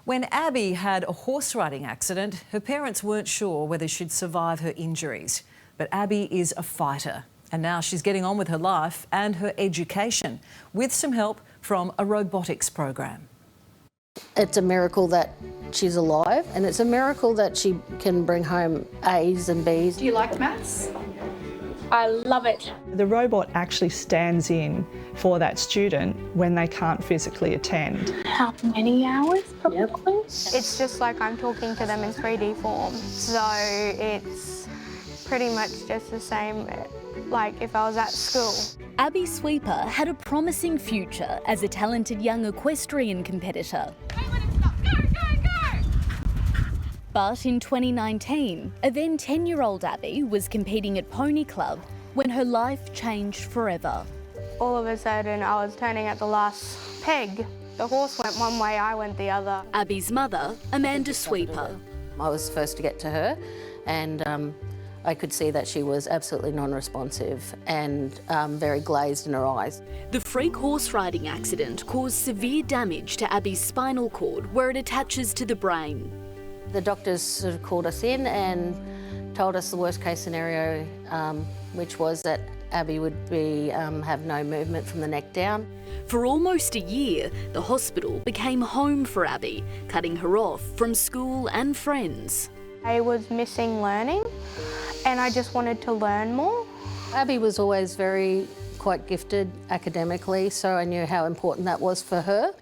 When Abby had a horse riding accident, her parents weren't sure whether she'd survive her injuries. But Abby is a fighter, and now she's getting on with her life and her education with some help from a robotics program. It's a miracle that she's alive, and it's a miracle that she can bring home A's and B's. Do you like maths? I love it. The robot actually stands in for that student when they can't physically attend. How many hours, probably? Yep. It's just like I'm talking to them in 3D form, so it's pretty much just the same like if I was at school. Abby Sweeper had a promising future as a talented young equestrian competitor. But in 2019, a then 10-year-old Abby was competing at Pony Club when her life changed forever. All of a sudden, I was turning at the last peg. The horse went one way, I went the other. Abby's mother, Amanda Sweeper. I was first to get to her, and I could see that she was absolutely non-responsive and very glazed in her eyes. The freak horse riding accident caused severe damage to Abby's spinal cord where it attaches to the brain. The doctors sort of called us in and told us the worst case scenario, which was that Abby would have no movement from the neck down. For almost a year, the hospital became home for Abby, cutting her off from school and friends. I was missing learning, and I just wanted to learn more. Abby was always quite gifted academically, so I knew how important that was for her.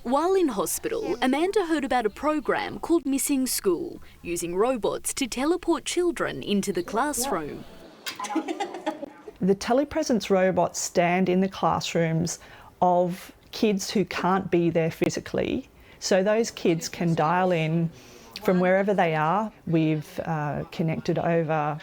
While in hospital, Amanda heard about a program called Missing School, using robots to teleport children into the classroom. The telepresence robots stand in the classrooms of kids who can't be there physically, so those kids can dial in from wherever they are. We've connected over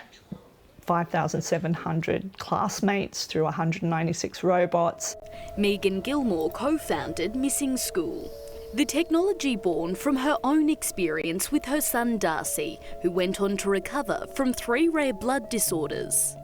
5,700 classmates through 196 robots. Megan Gilmore co-founded Missing School, the technology born from her own experience with her son Darcy, who went on to recover from 3 rare blood disorders.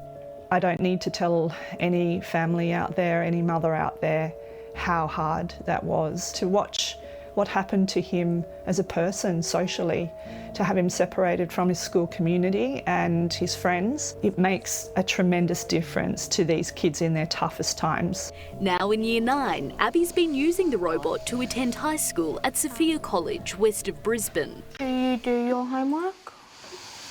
I don't need to tell any family out there, any mother out there, how hard that was to watch what happened to him as a person socially, to have him separated from his school community and his friends. It makes a tremendous difference to these kids in their toughest times. Now in Year 9, Abby's been using the robot to attend high school at Sophia College, west of Brisbane. Do you do your homework?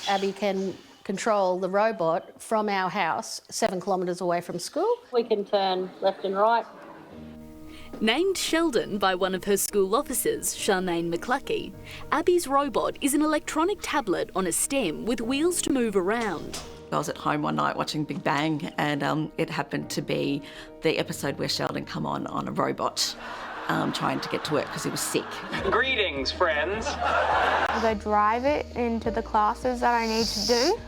Abby can control the robot from our house, 7 kilometres away from school. We can turn left and right. Named Sheldon by one of her school officers, Charmaine McCluckey, Abby's robot is an electronic tablet on a stem with wheels to move around. I was at home one night watching Big Bang, and it happened to be the episode where Sheldon come on a robot trying to get to work because he was sick. Greetings, friends. They drive it into the classes that I need to do,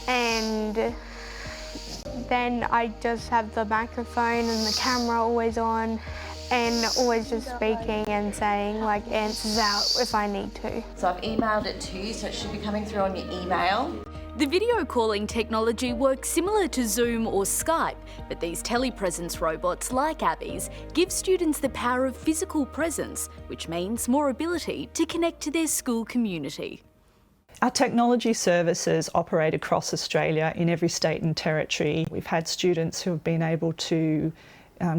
and then I just have the microphone and the camera always on, and always just speaking and saying like answers out if I need to. So I've emailed it to you, so it should be coming through on your email. The video calling technology works similar to Zoom or Skype, but these telepresence robots, like Abby's, give students the power of physical presence, which means more ability to connect to their school community. Our technology services operate across Australia in every state and territory. We've had students who have been able to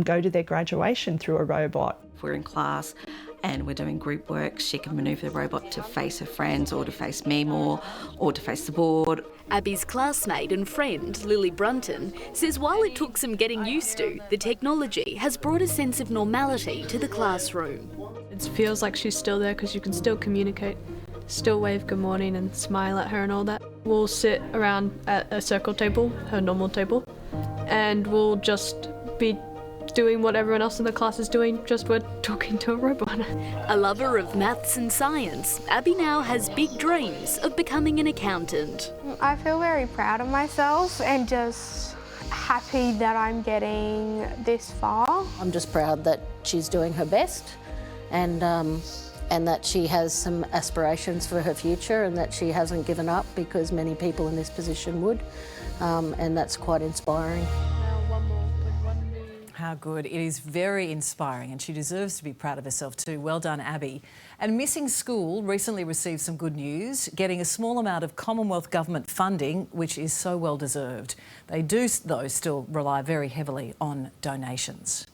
go to their graduation through a robot. If we're in class and we're doing group work, she can manoeuvre the robot to face her friends or to face me more or to face the board. Abby's classmate and friend, Lily Brunton, says while it took some getting used to, the technology has brought a sense of normality to the classroom. It feels like she's still there because you can still communicate. Still wave good morning and smile at her and all that. We'll sit around at a circle table, her normal table, and we'll just be doing what everyone else in the class is doing, just we're talking to a robot. A lover of maths and science, Abby now has big dreams of becoming an accountant. I feel very proud of myself and just happy that I'm getting this far. I'm just proud that she's doing her best, and that she has some aspirations for her future and that she hasn't given up, because many people in this position would, and that's quite inspiring. How good. It is very inspiring and she deserves to be proud of herself too. Well done, Abby. And Missing School recently received some good news, getting a small amount of Commonwealth Government funding, which is so well deserved. They do, though, still rely very heavily on donations.